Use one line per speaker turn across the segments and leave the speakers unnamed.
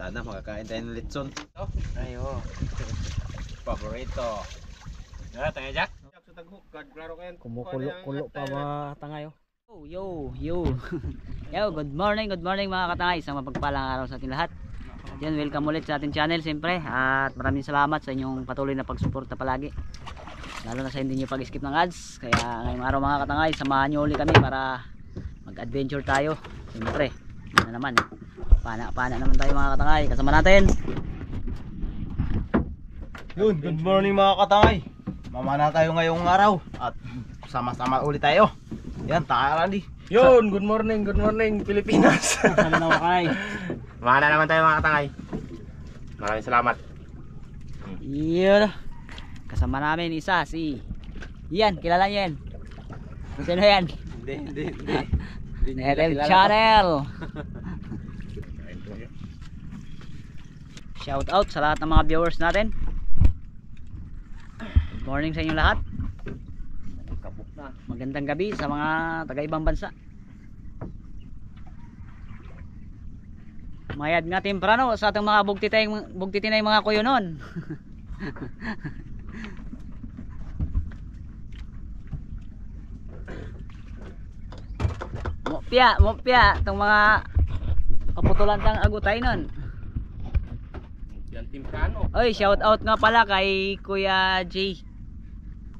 Sana makakain tayo ng litson.
Ayo.
Paborito.
Ya, tanga Jack.
Kumukulo pa mga tangay. Yo. Yo, good morning mga katangay. Isang mapagpalang araw sa ating lahat. Yan, welcome ulit sa ating channel siyempre. At maraming salamat sa inyong patuloy na pagsuporta palagi. Lalo na sa hindi nyo pag-skip ng ads. Kaya ngayong araw mga katangay, samahan nyo ulit kami para mag-adventure tayo. Siyempre, yun na naman pana naman tayo mga katangay. Kasama natin
Yun, good morning mga katangay. Mamana tayo ngayong araw at sama-sama ulit tayo. Yan, taka Randy.
Yun, good morning Pilipinas.
Sana na wakay.
Mana naman tayo mga katangay. Maraming salamat.
Yun. Kasama namin isa si Yan, kilala niyo yan? Sino yan?
Hindi.
Netel Channel. Shout out sa lahat ng mga viewers natin. Good morning sa inyo lahat. Magandang gabi sa mga taga-ibang bansa. Mayad nga temprano sa ating mga bugtitinay mga kuyonon. Mopya itong mga kaputulan tang agutay nun.
Yan temprano.
Oy, shout out nga pala kay Kuya J.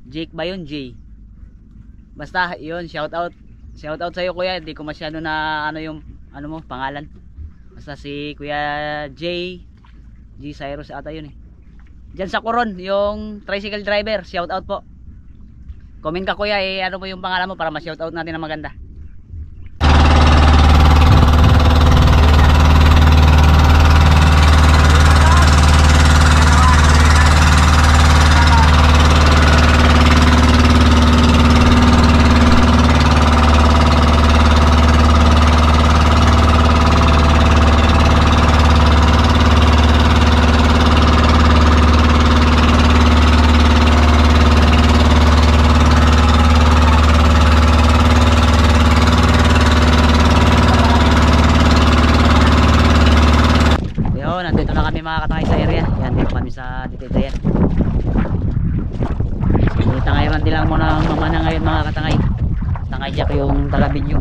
Jake ba yun? J. Basta yun, shout out sa iyo kuya. Hindi ko masyado na yung mo pangalan. Basta si Kuya J Cyrus ata yun eh. Diyan sa Coron, yung tricycle driver, shout out po. Comment ka kuya ano mo yung pangalan mo para ma-shout out natin na maganda. Nandito na kami mga katangay sa area. Yan, dito kami sa Ditaytayan. Tangayman din lang muna mamana ngayon mga katangay. Tangay Jack yung taga-video.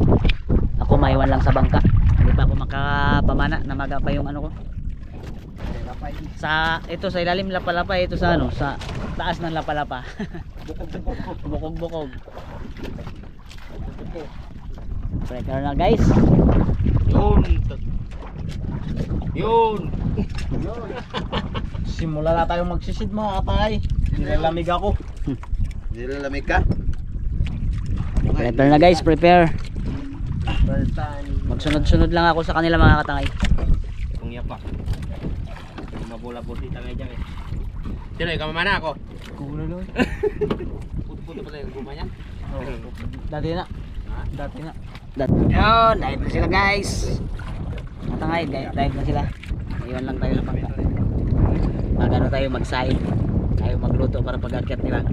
Ako maiwan lang sa bangka. Hindi pa ako makapamana. Namaga pa yung ano ko. Ito sa ilalim lapalapa. Ito sa sa taas ng lapalapa. Bukog. Breaker na guys.
Yun. Simula na tayong magsisid mga katangay. Nilalamig ako. Nilalamig ka?
Prepare na guys, prepare. Magsunod-sunod lang ako sa kanila mga katangay.
Kung yapa. Mabula puti tangay Jack eh. Sino ikaw mamana ako?
Kulo lo.
Puto pala yung guma niya.
Dati na. Yun, dive na sila guys. Matangay, dive na sila. Iwan lang tayo sa bangka. Magano tayo magsaing. Tayo magluto para pag-akyat nila.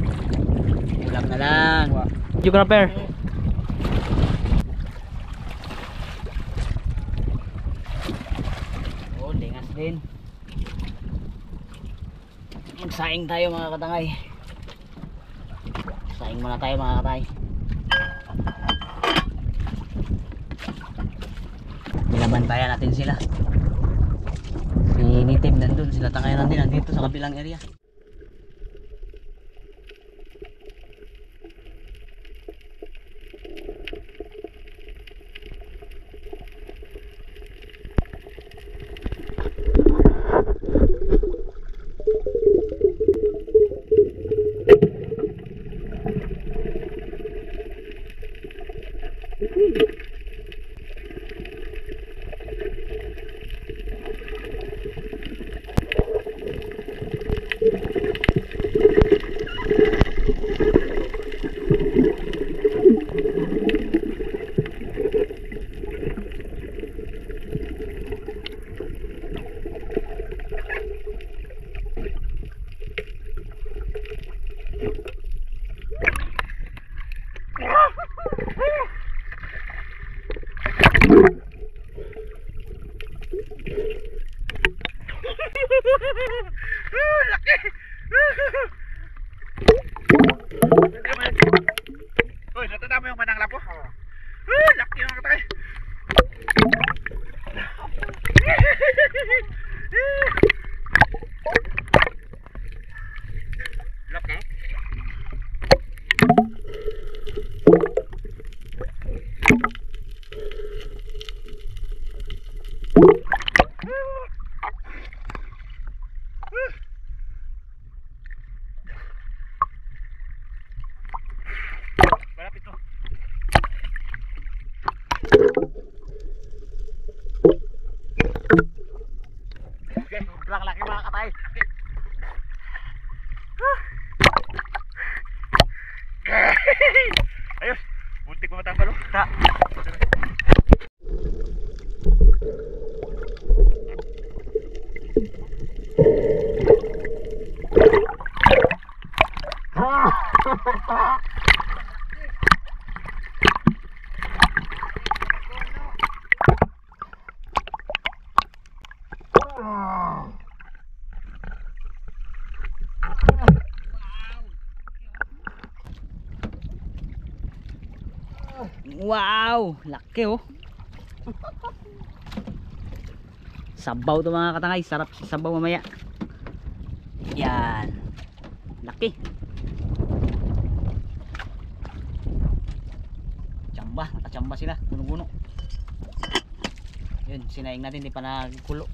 Ulam na lang. Geographer. Oh, lingas din. Magsaing tayo mga katangay. Saing muna tayo mga katangay. Binabantayan natin sila. Si native nandun, sila tangayan din nandito sa kabilang area. Wow, laki oh. Sabaw to mga katangay, sarap sa sabaw mamaya. Yan. Laki. Tsamba, nakatsamba sila, puno-puno. Yun, sinaing natin, di pa nagkulo.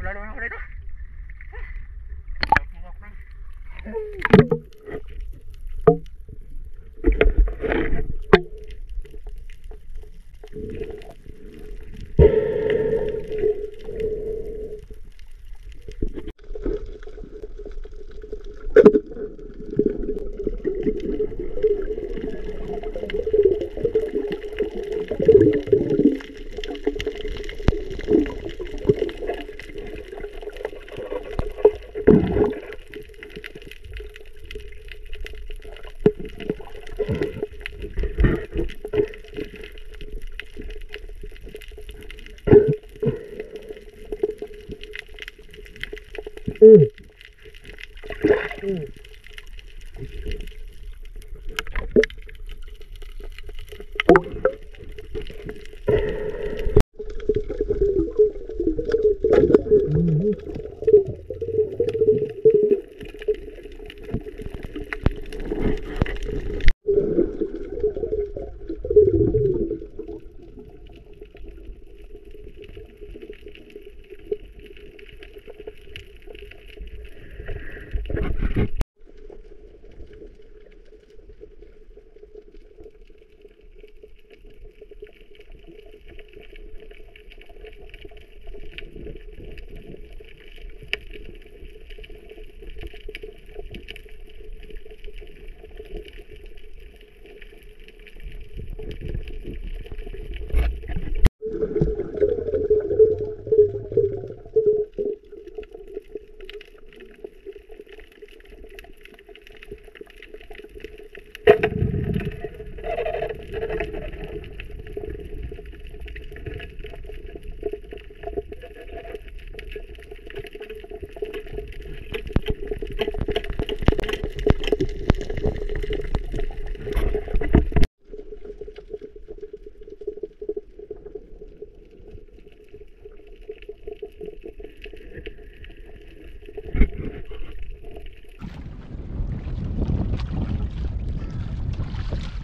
Lalo na ako dito.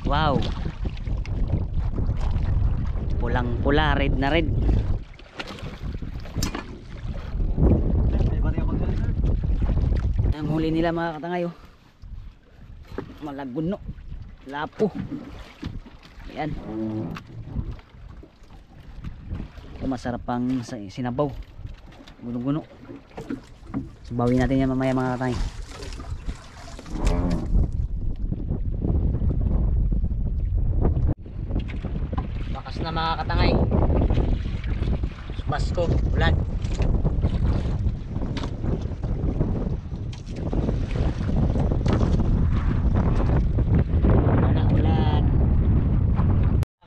Wow. Pulang pula, red na red. Ang huli nila mga katangay, oh. Malaguno, lapo. Yan. Ito masarap pang sinabaw. Guno-guno. Sabawin natin yan mamaya mga katangay. Bakas na mga katangay. Basko, ulan.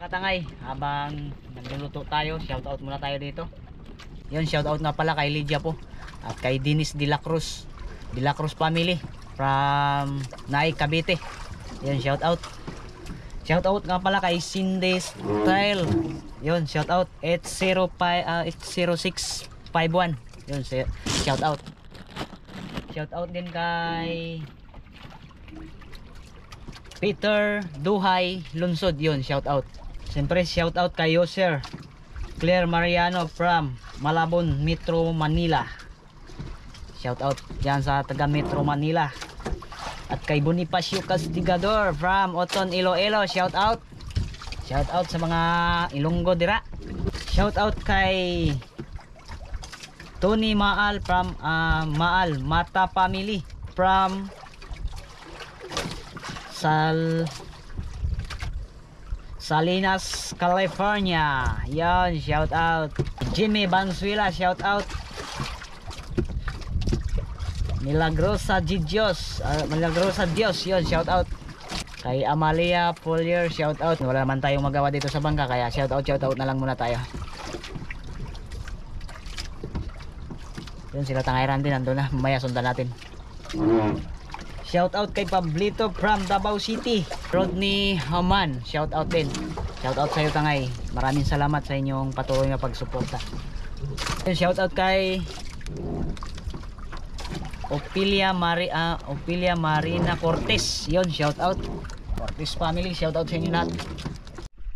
Katangay, habang nagluluto tayo, shoutout muna tayo dito. Yun, shoutout na pala kay Lydia po at kay Dennis De La Cruz family from Naik, Cavite. Yun, shoutout. Shoutout nga pala kay Cindy Style. Yun, shoutout 80651. Yun, shoutout. Shoutout din kay Peter Duhay Lunsod. Yun, shoutout. Siyempre shoutout kay user Claire Mariano from Malabon, Metro Manila. Shoutout dyan sa taga Metro Manila. At kay Bonifacio Castigador from Oton, Iloilo. Shoutout. Shoutout sa mga Ilonggo dira. Shoutout kay Tony Maal from Maal Mata family from Salinas, California. Yan, shout out. Jimmy Bansuela, shout out. Milagrosa Dios, yun, shout out. Kay Amalia Polier, shout out. Wala naman tayong magawa dito sa bangka, kaya shout out na lang muna tayo. Yun, sila Tangayran din, nandun na. Mamaya sundan natin. Shout out kay Pablito from Davao City. Rodney Haman, shout out din. Shout out sa iyo Tangay. Maraming salamat sa inyong patuloy na pagsuporta. Shout out kay Opilia Marina Cortez. Yon, shout out. Cortez family, shout out sa inyo lahat.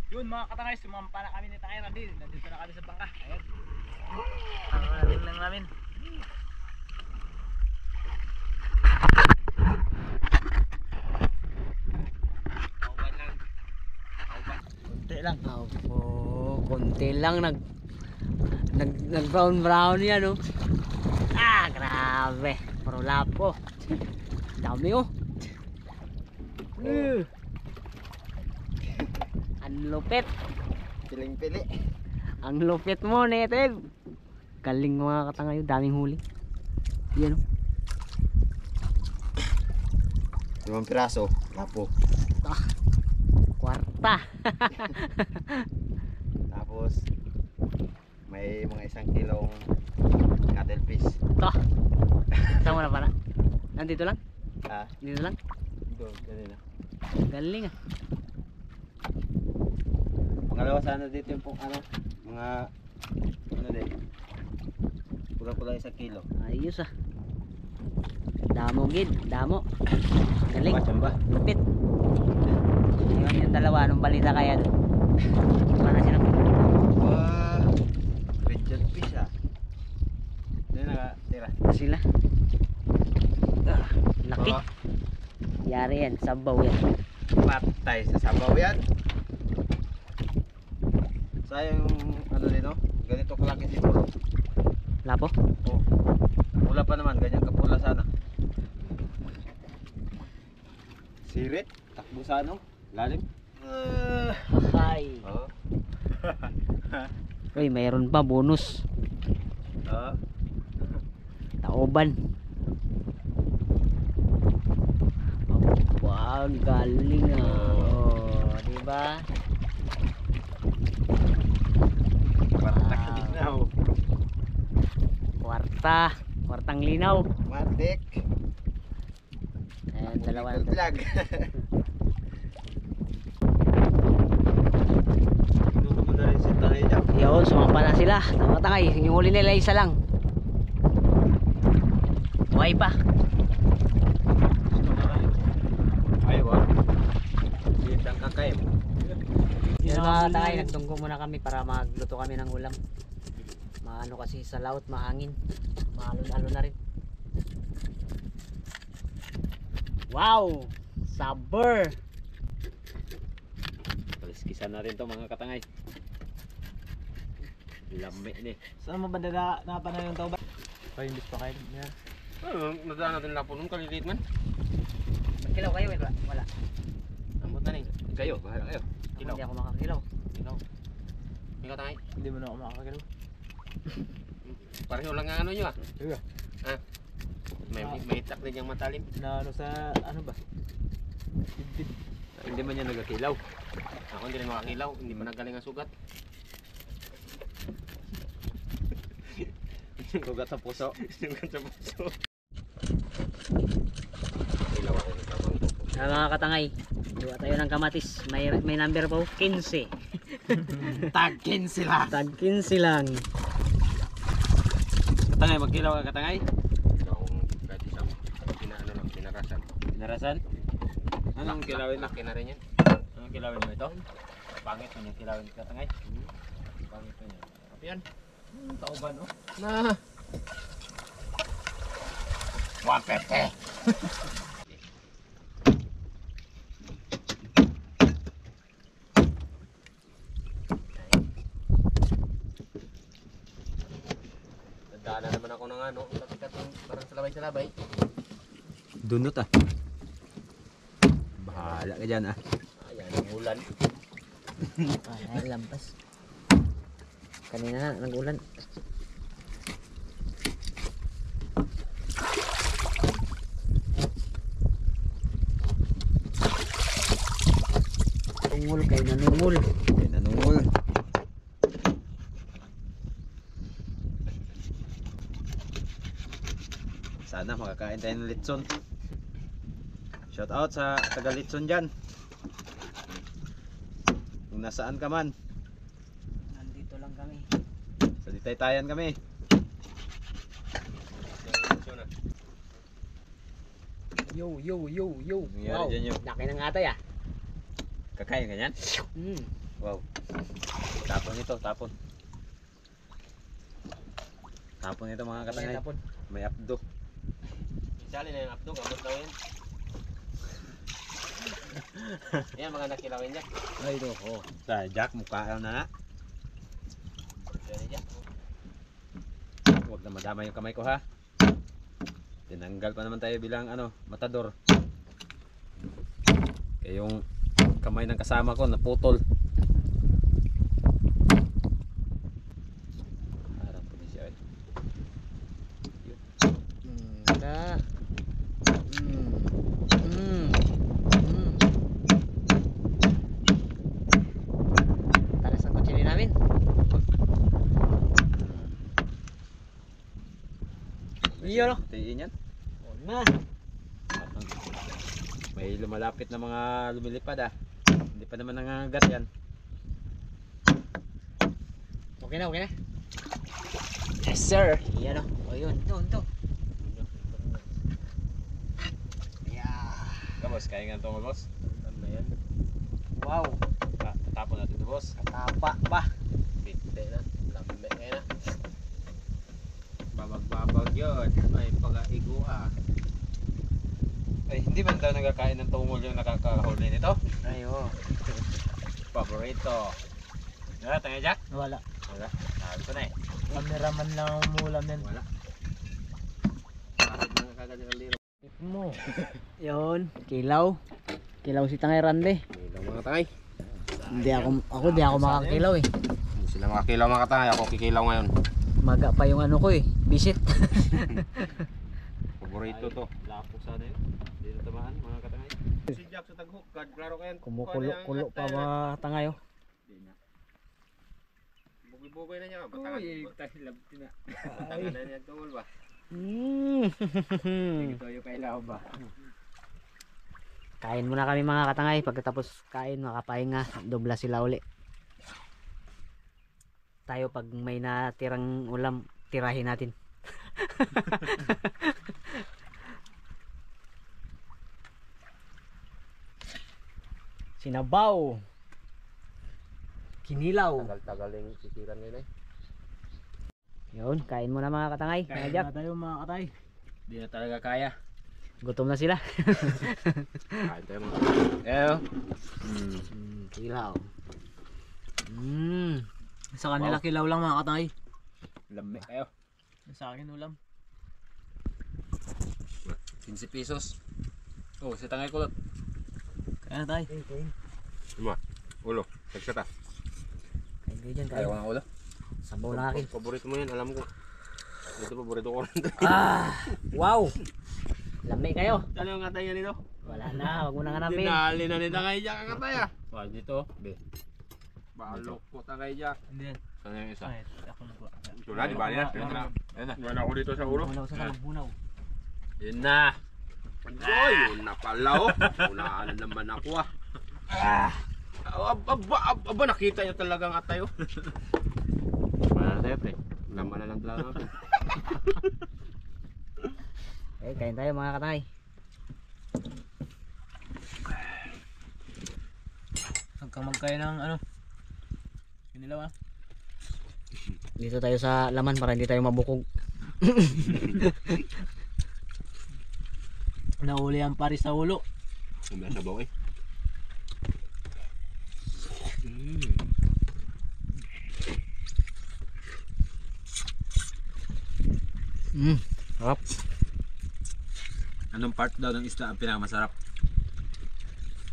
Yun mga katangay, sumampa na kami ni Tangay Randy. Nandito na kami sa bangka. Ayan. Ang lang namin. Konti lang nag brown yan, oh. Grabe, pero lapo dami, oh. Ang lupit,
Piling-pili.
ang lupit mo, Netel. Galing mga katangay, daming huli yan, oh.
5 piraso, lapo.
Kwarta.
Tapos may mga 1 kilong cuttlefish.
Saan mo na para? Nandito lang? Dito lang?
Ganun.
Galing, ah.
Pangalawa sana dito yung mga din. Kulang-kulang 1 kilo.
Ayos, ah. Damo gid, damo. Galing.
Chamba.
Lupit. Ayun yung dalawa nung balita kaya doon. Para sila.
Red fish, ah. Dito nakatira.
Sila. Laki. Yari yan, sabaw yan.
Patay sa sabaw yan. Sayang din, no? Ganito kalaki siguro.
Lapo?
Oh. Pula pa naman, ganyan kapula sana. Sirit, takbo sa lalim.
Hay.
Oh.
Uy, mayroon pa bonus. Taoban. Wag, galing, ah. Oh, di ba?
Kwartang linaw.
Kwartang linaw.
Matik.
Ayan, dalawa na.
Vlog.
Yun, sumampa na sila. Tangay, yung huli nila isa lang. Buhay pa.
Aywa.
Sindang kakay.
Yan mga katangay, nagtunggo muna kami para magluto kami ng ulam. Maano kasi sa laut, mahangin. Maalon-alon na rin. Wow! Saber!
Kaliskisan natin to mga katangay. Lami ni.
Saan mo ba napanaw yung tao ba? Ay, hindi pa kayo. Yan.
Nadaan natin lapo nung kalilit man.
Magkilaw kayo, wala. Wala.
Ambot na rin. Kayo, bahala kayo.
Hindi ako makakilaw.
Kilaw. Ikaw tangay.
Hindi mo na ako makakagalaw.
Pareho lang ang ano nyo ah.
Sige.
May itak din yung matalim.
Na ano sa, ano ba? Dibdib.
Hindi man yan nagkilaw. Ako hindi rin makakilaw. Hindi man nagaling ang sugat.
Sugat sa puso.
Sugat sa puso. Kilaw ako ng tamang tupo.
Mga katangay, duwa tayo ng kamatis. May number po, 15.
Tagkin sila.
Tag 15 lang.
Katangay, magkilaw ka katangay? Kilaw akong kahit isang pinarasan. Pinarasan? Anong kilawin na? Laki na rin yan. Anong kilawin mo ito? Pangit mo yung kilawin katangay. Pangit mo yan. Kapag yan.
Tauban, oh.
Na. Wapete. Nadaanan naman ako ng ano, parang salabay-salabay.
Dunot ah. Bahala ka dyan ah.
Ayan ang ulan.
Ay, lampas. Kanina na, nag-ulan. Tungol kay nanungol.
Yan, nanungol. Sana makakain tayo ng litson. Shout out sa taga litson dyan. Kung nasaan ka man.
Nandito lang kami.
Sa Ditaytayan kami.
Yo, yo, yo, yo.
Nangyari dyan yung
Laki ng atay ah.
kakain ka yan? Wow. Tapon ito, tapon. Tapon ito mga katangay.
Tapon.
May apdo.
Isali na yung apdong, abot daw yan. Yan mga nakilawin niya.
Ay, ito ko.
Sa Jack, mukha na.
Yan niya.
Huwag na madama yung kamay ko ha. Tinanggal pa naman tayo bilang ano, matador. Kaya yung kamay ng kasama ko naputol. Harap ko din siya eh.
Da. Talas ang kutsili namin. Iyo no?
Tiin yan.
Oo na.
May lumalapit na mga lumilipad ah. Hindi pa naman nangangagat yan.
Okay na, okay na. Yes sir. Iyan o. O yun, ito. Yeah.
Ito boss, kaya nga ito mo boss.
Ano yan?
Wow.
Tapon natin ito boss.
Katapa pa.
Binte na. Lambe kayo na.
Babag-babag yun. May pag-aigo ah. Ay, hindi man daw nagkakain ng tungol yung nakakahuli nito?
Ay, oo.
Paborito. Wala, tanga Jack?
Wala.
Wala. Sabi ko na eh.
Cameraman lang ang mulam yan.
Wala.
Bakit mga kagad yung liro?
Tip mo. Yun. Kilaw. Kilaw si Tangay Rande.
Ilaw mga tangay.
Hindi ako makakilaw eh.
Hindi sila makakilaw mga tangay. Ako kikilaw ngayon.
Maga pa yung ano ko eh. Bisit.
Paborito to.
Lapo sana yun. Hindi na tamaan mga katangay.
Si Jack sa taghuk. Klaro kayo.
Kumukulo pa mga Tangay oh.
Bugoy-bugoy na niya. Uy, tahilab na. Tangan na niya tungol ba? Ito yung kailaw ba?
Kain muna kami mga katangay. Pagkatapos kain makapahinga. Dobla sila uli. Tayo pag may natirang ulam, tirahin natin. Sinabaw. Kinilaw.
Tagal-tagal yung sisiran nila eh.
Yun, kain mo na mga katangay. Mga Jack.
tayo mga katay.
Hindi na talaga kaya.
Gutom na sila.
Kain tayo mga. Eyo.
Kilaw.
Sa kanila kilaw lang mga katay.
Lamig kayo.
Sa akin ulam.
15 pesos. Oh, si tangay kulot.
Kaya na tayo.
Lima. Ulo. Tagsata.
Kain kayo dyan,
Ayaw
kain.
ko ng ulo.
Sabaw na akin.
Paborito mo yan, alam ko. Ito paborito ko rin.
Wow! Lami kayo.
Ano yung katay yan ito?
Wala na, wag mo na hanapin.
Dinali na ni tangay Jack ang katay ah. Wala dito. Be. Balok ko tangay Jack.
Hindi yan.
Saan yung isa?
Ay, ako nagwa.
Ito na, di ba yan? Yan na. Wala ako dito sa ulo.
Bunaw sa bunaw.
Yun na. Ay, yun na pala oh. Unahan na naman ako ah. Aba, nakita niyo talagang atay oh. Wala na tayo pre. Laman na lang talaga ako.
Okay, kain tayo mga katangay.
Huwag kang magkaya ng ano. Kinilaw ah.
Dito tayo sa laman para hindi tayo mabukog.
Nauli ang pari sa ulo.
Kumaya sa baw eh.
Sarap.
Anong part daw ng isda ang pinakamasarap?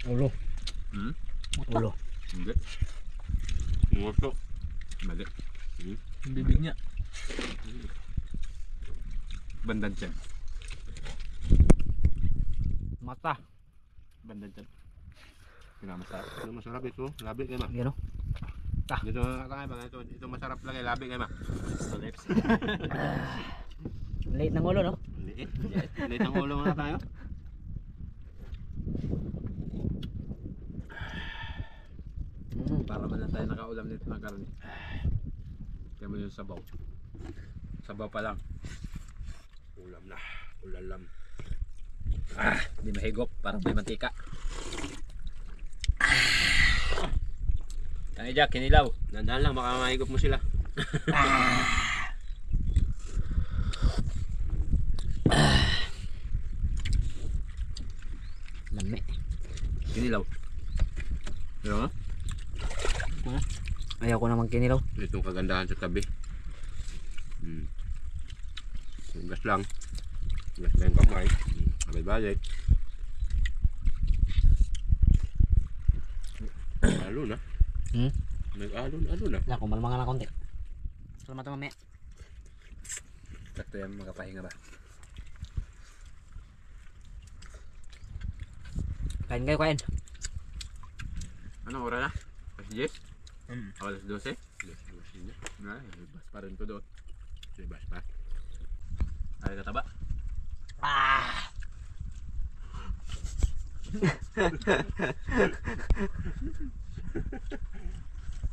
Ulo.
Hmm?
Ulo.
Hindi. Nguso. Mali.
Yung bibig niya.
Bandan tiyan.
Mata.
Bandan tiyan. Pinakamasarap. Ito masarap ito. Labi kayo ma.
Gano?
Dito kakaya ba? Ito masarap lang eh. Labi kayo ma. Sa lips.
Late ng ulo, no?
Liit. Liit ang ulo muna tayo. Para man lang tayo nakaulam nito ng karne. Kaya mo yung sabaw. Sabaw pa lang. Ulam na. Ulalam. Hindi mahigop. Parang may mantika. Kaya Jack, kinilaw. Dandan lang, baka mahigop mo sila.
Lami.
Kinilaw. Pero
Ayaw ko naman kinilaw.
itong kagandahan sa tabi. Gas lang. Gas lang yung kamay. Balik-balik. Alo na. Nag-alo na.
Wala, kumalma nga na konti. Salamat na mamaya.
Sakto yan, makapahinga ba?
Kain kayo, kain.
Anong oras na? Alas 10? Alas 12? Ay, bas pa rin to doon. Bas pa. Ay, kataba.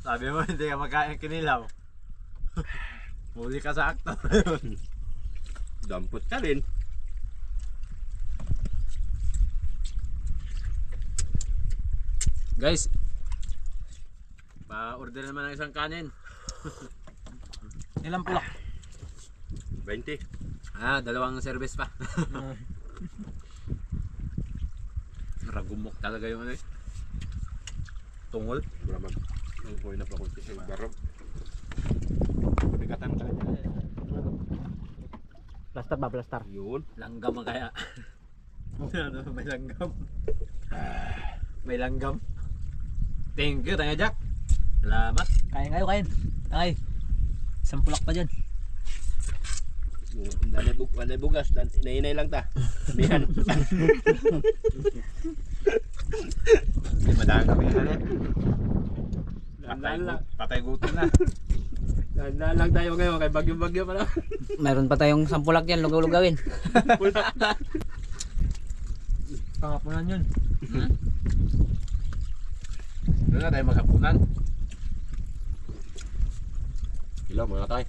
Sabi mo hindi ka makain kinilaw. Huli ka sa akto. Dampot ka rin. Guys, pa-order naman ng isang kanin.
Ilang pulak?
20. Dalawang service pa. Ragumok talaga yung ano eh. Tungol. Bramag. Ang kuha na pa kunti sa barok. Kabigatan ka rin.
Plaster ba, plaster?
Yun. Langgam ang kaya. Ano, may langgam. May langgam. Thank you, Tanga Jack. Salamat.
Kain kayo, kain. Ay, isang pulak pa dyan.
Danay bugas, inainay lang ta. Mihan. Hindi madaan kami ano. Patay gutom na. Dandan lang tayo ngayon kay bagyo-bagyo pa lang.
Mayroon pa tayong sampulak dyan, lugaw-lugawin.
Pangapunan yun.
Doon na tayo maghapunan. Hello mga tay.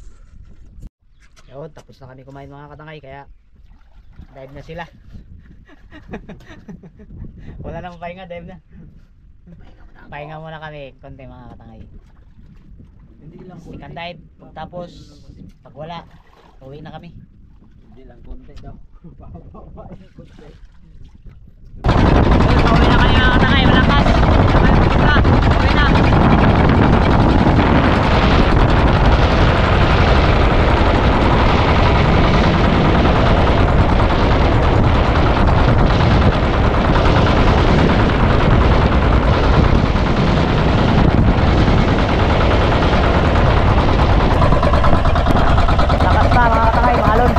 Yun, tapos na kami kumain mga katangay, kaya dive na sila. Wala nang pahinga, dive na. Pahinga muna kami, konti mga katangay.
Hindi lang
Second dive, tapos pag wala, uwi na kami.
Hindi lang konti daw.
Uwi na kami mga katangay, malakas. Uwi na. Lakas pa mga katangay, mahalon.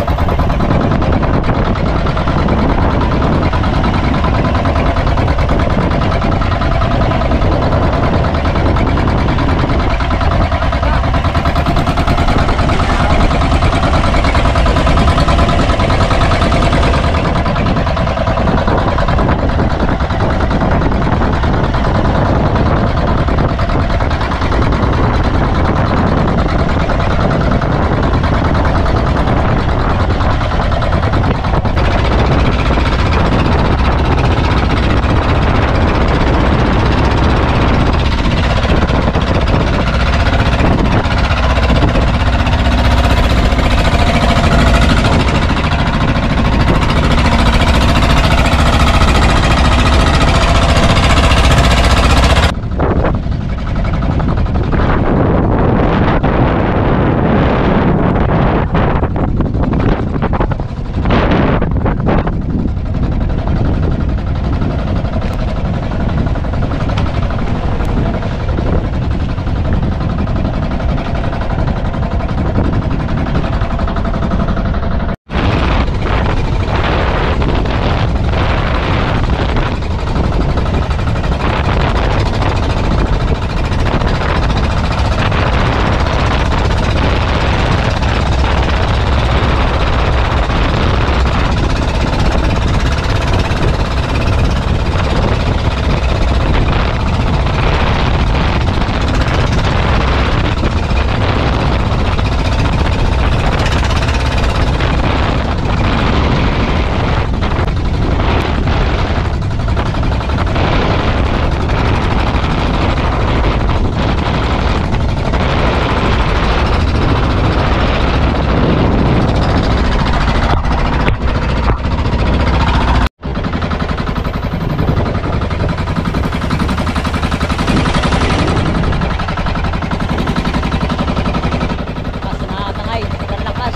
Lakas mga katangay, sobrang lakas.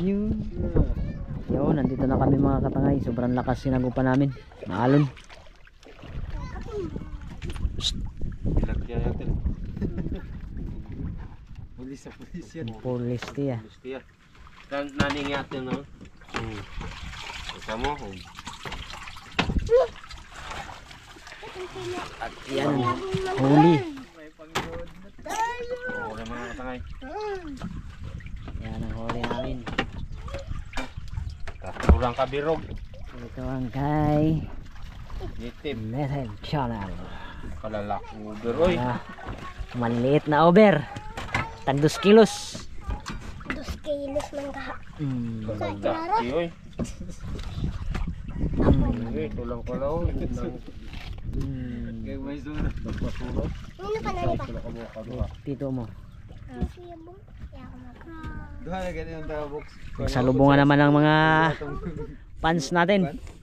Yun, nandito na kami mga katangay. Sobrang lakas sinagupan namin. Maalon.
Ilagyan natin.
Pulis sa pulis yan.
Pulis tiya.
Gusto yan. Naning natin no. Kita mo.
At yan, huli.
Oo na mga katangay.
Yan ang huli namin.
Kurang kabirog.
Ito ang kay
Nitip.
Method Channel.
Kalalak uber. Oy.
Maliliit na over. Tag 2 kilos.
2 kilos man ka.
Kalalaki oy. Oy, tulang ko lang.
Kaya may zona.
Nagpasulo.
Ano pa na nipa?
Tito mo.
Siya mo. Kaya ako mag-
Duha na ganyan yung taga box.
Salubungan naman ng mga fans natin.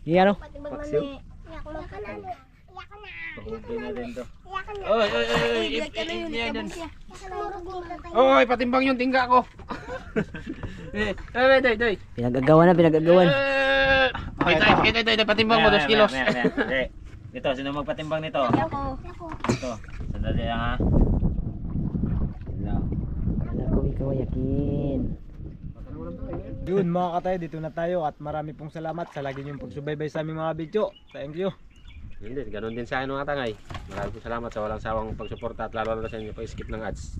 Yan o.
Patibag man
Paksiw?
eh. Kaya ako mag-
Pahubay na din to.
Kaya ako na.
Oy, oy, oy. Yan.
Kaya ako marugong na tayo.
Oy, patimbang yung tingga ko. Doy.
Pinagagawan na, pinagagawan.
Kita, patimbang mo 2 kilos.
Dito, sino magpatimbang nito?
Ako.
Ito, sandali lang ha.
Wala ko ikaw yakin.
Yun mga katay, dito na tayo at marami pong salamat sa lagi niyong pagsubaybay sa aming mga video. Thank you.
Hindi, ganun din sa akin mga tangay. Maraming salamat sa walang sawang pagsuporta at lalo na sa inyo pag-skip ng ads.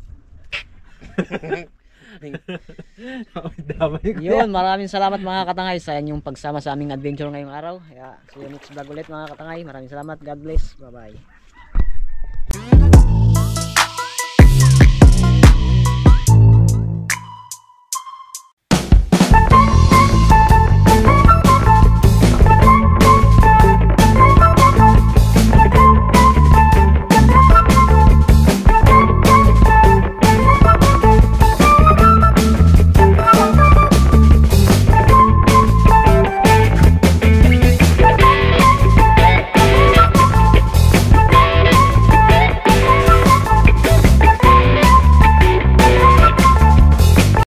Yun, maraming salamat mga katangay sa inyong pagsama sa aming adventure ngayong araw. Kaya see you next vlog ulit mga katangay. Maraming salamat. God bless. Bye bye.